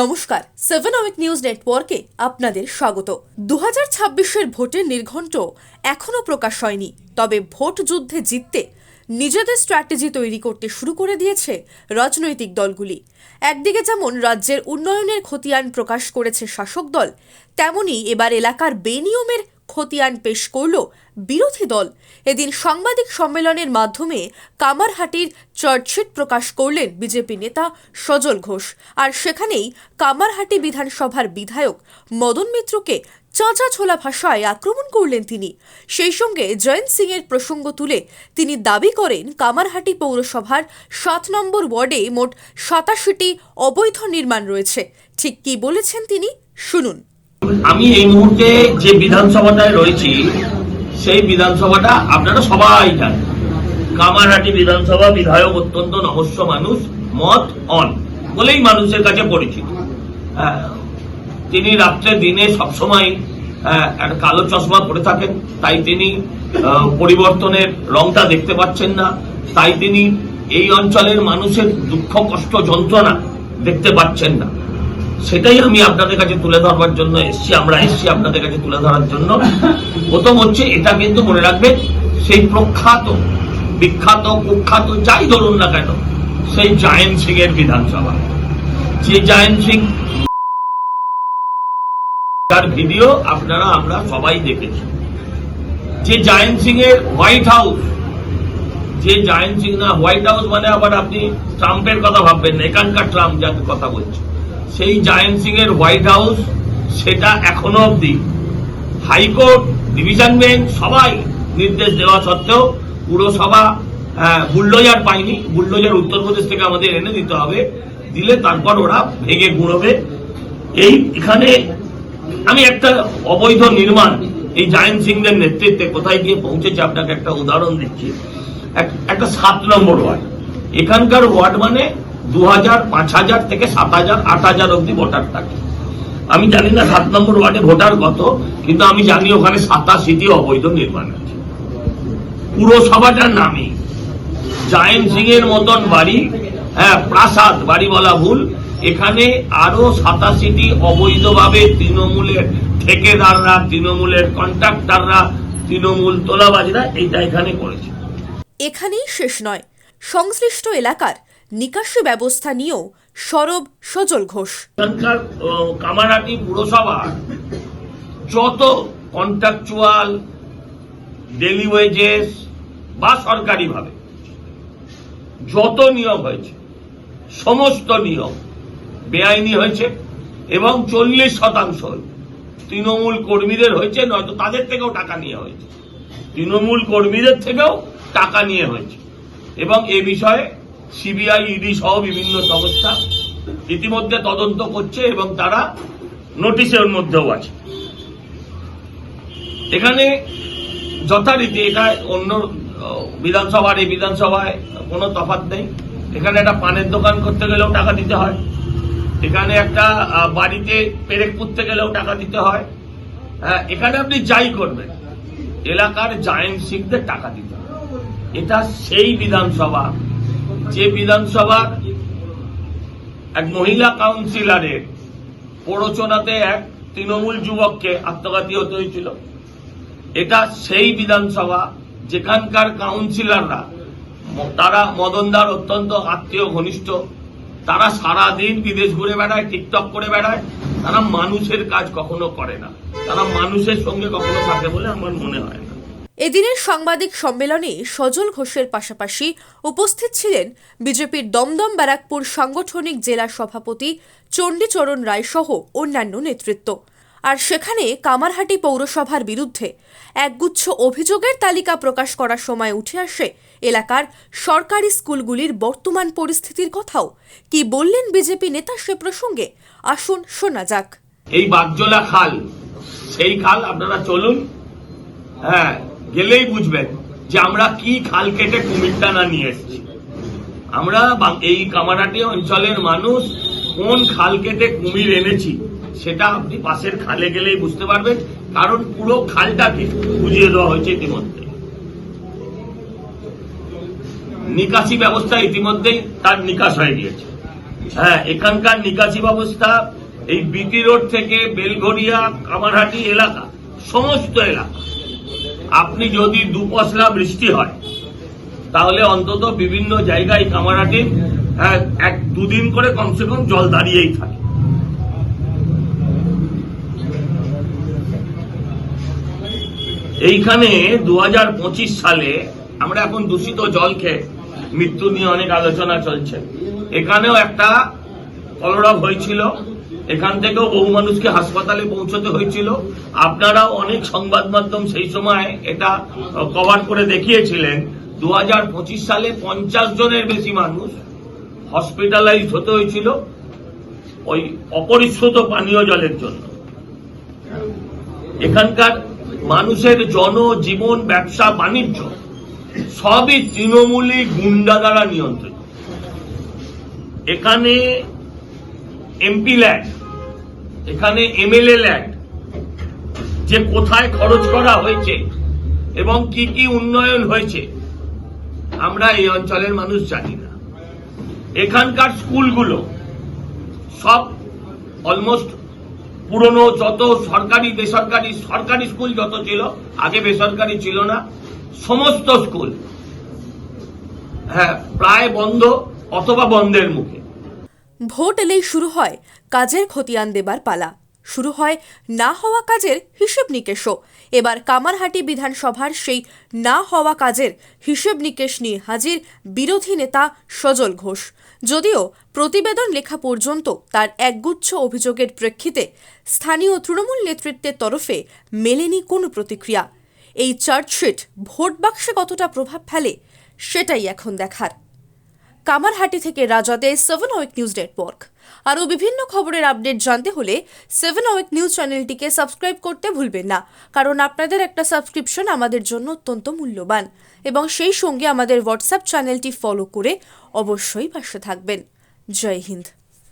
নমস্কার, 7 week news নেটওয়ার্কে আপনাদের স্বাগত। 2026-এর ভোটের নির্ঘণ্ট এখনো প্রকাশ হয়নি, তবে ভোট যুদ্ধে জিততে নিজেদের স্ট্র্যাটেজি তৈরি করতে শুরু করে দিয়েছে রাজনৈতিক দলগুলি। একদিকে যেমন রাজ্যের উন্নয়নের খতিয়ান প্রকাশ করেছে শাসক দল, তেমনি এবার এলাকার বেনিয়মের খতিয়ান পেশ করল বিরোধী দল। এদিন সাংবাদিক সম্মেলনের মাধ্যমে কামারহাটির চার্জশিট প্রকাশ করলেন বিজেপি নেতা সজল ঘোষ, আর সেখানেই কামারহাটি বিধানসভার বিধায়ক মদন মিত্রকে চাঁচা ছোলা ভাষায় আক্রমণ করলেন তিনি। সেই সঙ্গে জয়ন্ত সিং এর প্রসঙ্গ তুলে তিনি দাবি করেন কামারহাটি পৌরসভার 7 নম্বর ওয়ার্ডে মোট 87টি অবৈধ নির্মাণ রয়েছে। ঠিক কি বলেছেন তিনি, শুনুন। আমি এই মুহূর্তে যে বিধানসভাটায় রয়েছি সেই বিধানসভাটা আপনারা সবাই জানেন। কামারহাটি বিধানসভা বিধায়ক অত্যন্ত নমস্য মানুষ, মত অন বলেই মানুষের কাছে পরিচিত। তিনি রাত্রে দিনে সবসময় একটা কালো চশমা পরে থাকেন, তাই তিনি পরিবর্তনের রংটা দেখতে পাচ্ছেন না, তাই তিনি এই অঞ্চলের মানুষের দুঃখ কষ্ট যন্ত্রণা দেখতে পাচ্ছেন না। সেটাই আমি আপনাদের কাছে তুলে ধরবার জন্য এসছি, আমরা এসছি আপনাদের কাছে তুলে ধরার জন্য। প্রথম হচ্ছে, এটা কিন্তু মনে রাখবেন, সেই প্রখ্যাত বিখ্যাত কুখ্যাত যাই ধরুন না কেন, সেই জয়ন্ত সিং এর বিধানসভা, যে জয়ন্ত সিং তার ভিডিও আপনারা আমরা সবাই দেখেছি। যে জয়ন্ত সিং এর হোয়াইট হাউস, যে জয়ন্ত সিং না হোয়াইট হাউস মানে আবার আপনি ট্রাম্পের কথা ভাববেন না, এখানকার ট্রাম্প যাকে কথা বলছে, সেই জয়ন্ত সিং এর হোয়াইট হাউস, সেটা এখনো অব্দি হাইকোর্ট, ডিভিশন বেঞ্চ সবাই নির্দেশ দেওয়া সত্ত্বেও পুরসভা বুলডোজার পায়নি। বুলডোজার উত্তরপ্রদেশ থেকে আমাদের এনে দিতে হবে, দিলে তারপর ওরা ভেঙে গুঁড়োবে। এখানে আমি একটা অবৈধ নির্মাণ এই জয়ন্ত সিংদের নেতৃত্বে কোথায় গিয়ে পৌঁছেছে আপনাকে একটা উদাহরণ দিচ্ছি। একটা 7 নম্বর ওয়ার্ড, এখানকার ওয়ার্ড মানে 2000, 5000 থেকে 7000, 8000 অব্দি ভোটার থাকে। আমি জানি না 7 নম্বর ওয়ার্ডে ভোটার কত, কিন্তু আমি জানি ওখানে 87টি অবৈধ নির্মাণ আছে। পুরসভাটার নামে জয়ন্ত সিং এর মতন বাড়ি, প্রাসাদ বাড়ি বলা ভুল, এখানে আরো 87টি অবৈধভাবে তৃণমূলের ঠিকাদাররা, তৃণমূলের কন্ট্রাক্টররা, তৃণমূল তোলাবাজরা এইটা এখানে করেছে। এখানেই শেষ নয়, সংশ্লিষ্ট এলাকার নিকাশি ব্যবস্থা নিয়েও সরব সজল ঘোষ। এখানকার কামারহাটি পুরসভা যত কন্ট্রাকচুয়াল, ডেলি ওয়েজেস বা সরকারিভাবে যত নিয়োগ হয়েছে, সমস্ত নিয়োগ বেআইনি হয়েছে এবং 40% তৃণমূল কর্মীদের হয়েছে, নয়তো তাদের থেকেও টাকা নিয়ে হয়েছে, তৃণমূল কর্মীদের থেকেও টাকা নিয়ে হয়েছে। এবং এ বিষয়ে সিবিআই, ইডি সহ বিভিন্ন সংস্থা ইতিমধ্যে তদন্ত করছে এবং তারা নোটিশের মধ্যেও আছে। এখানে যথারীতি এটা অন্য বিধানসভার এই বিধানসভায় কোনো তফাৎ নেই। এখানে একটা পানের দোকান করতে গেলেও টাকা দিতে হয়, এখানে একটা বাড়িতে পেরেক পুঁততে গেলেও টাকা দিতে হয়। এখানে আপনি যাই করবেন এলাকার জয়ন্ত সিংদের টাকা দিতে হয়। এটা সেই বিধানসভা, যে বিধানসভার এক মহিলা কাউন্সিলরের প্ররোচনাতে এক তৃণমূল যুবককে আত্মঘাতী হতে হয়েছিল। এটা সেই বিধানসভা যেখানকার কাউন্সিলররা, তারা মদনদার অত্যন্ত আত্মীয় ঘনিষ্ঠ, তারা সারাদিন বিদেশ ঘুরে বেড়ায়, টিকটক করে বেড়ায়, তারা মানুষের কাজ কখনো করে না, তারা মানুষের সঙ্গে কখনো থাকে বলে আমার মনে হয় না। এদিনের সাংবাদিক সম্মেলনে সজল ঘোষের পাশাপাশি উপস্থিত ছিলেন বিজেপির দমদম ব্যারাকপুর সাংগঠনিক জেলা সভাপতি চণ্ডীচরণ রায় সহ অন্যান্য নেতৃত্ব। আর সেখানে কামারহাটি পৌরসভার বিরুদ্ধে একগুচ্ছ অভিযোগের তালিকা প্রকাশ করার সময় উঠে আসে এলাকার সরকারি স্কুলগুলির বর্তমান পরিস্থিতির কথাও। কি বললেন বিজেপি নেতা সে প্রসঙ্গে, আসুন শোনা যাক। এই বাগজোলা খাল, সেই খাল আপনারা চলুন, গেলেই বুঝবেন যে আমরা কি খাল কেটে কুমিরটানা নিয়ে এসেছি। আমরা এই কামারহাটি অঞ্চলের মানুষ কোন খাল কেটে কুমির এনেছি সেটা আপনি পাশের খালে গেলেই বুঝতে পারবেন, কারণ পুরো খালটাকে বুঝিয়ে দেওয়া হয়েছে ইতিমধ্যে। নিকাশি ব্যবস্থা ইতিমধ্যেই তার নিকাশ হয়ে গিয়েছে। হ্যাঁ, এখানকার নিকাশি ব্যবস্থা এই বিটি রোড থেকে বেলঘরিয়া কামারহাটি এলাকা, সমস্ত এলাকা, আপনি যদি দুপশলা বৃষ্টি হয় তাহলে অন্তত বিভিন্ন জায়গায় কামারহাটি এক দুদিন করে কমসে কম জল দাঁড়িয়েই থাকে। এইখানে 2025 সালে আমরা এখন দূষিত জল খেয়ে মৃত্যু নিয়ে অনেক আলোচনা চলছে। এখানেও একটা কলরব হয়েছিল, এখান থেকেও বহু মানুষকে হাসপাতালে পৌঁছতে হয়েছিল। আপনারাও অনেক সংবাদ মাধ্যম সেই সময় এটা কভার করে দেখিয়েছিলেন। 2025 সালে 50 জনের বেশি মানুষ হসপিটালাইজড হতে হয়েছিল ওই অপরিশ্রুত পানীয় জলের জন্য। এখানকার মানুষের জনজীবন, ব্যবসা বাণিজ্য সবই তৃণমূলী গুন্ডা দ্বারা নিয়ন্ত্রিত। এখানে এমপি ল্যান্ড, এখানে এমএলএ ল্যান্ড, যে কোথায় খরচ করা হয়েছে এবং কি কি উন্নয়ন হয়েছে আমরা এই অঞ্চলের মানুষ জানি না। এখানকার স্কুলগুলো সব অলমোস্ট পুরনো, যত সরকারি বেসরকারি, সরকারি স্কুল যত ছিল, আগে বেসরকারি ছিল না, সমস্ত স্কুল প্রায় বন্ধ অথবা বন্ধের মুখে। ভোট এলেই শুরু হয় কাজের খতিয়ান দেবার পালা, শুরু হয় না হওয়া কাজের হিসেব নিকেশও। এবার কামারহাটি বিধানসভার সেই না হওয়া কাজের হিসেব নিকেশ নিয়ে হাজির বিরোধী নেতা সজল ঘোষ। যদিও প্রতিবেদন লেখা পর্যন্ত তার একগুচ্ছ অভিযোগের প্রেক্ষিতে স্থানীয় তৃণমূল নেতৃত্বের তরফে মেলেনি কোনো প্রতিক্রিয়া। এই চার্জশিট ভোট বাক্সে কতটা প্রভাব ফেলে সেটাই এখন দেখার। কামারহাটি থেকে রাজাদে 7 আওয়ার নিউজ নেটওয়ার্ক। আরও বিভিন্ন খবরের আপডেট জানতে হলে 7 আওয়ার নিউজ চ্যানেলটিকে সাবস্ক্রাইব করতে ভুলবেন না, কারণ আপনাদের একটা সাবস্ক্রিপশন আমাদের জন্য অত্যন্ত মূল্যবান। এবং সেই সঙ্গে আমাদের হোয়াটসঅ্যাপ চ্যানেলটি ফলো করে অবশ্যই পাশে থাকবেন। জয় হিন্দ।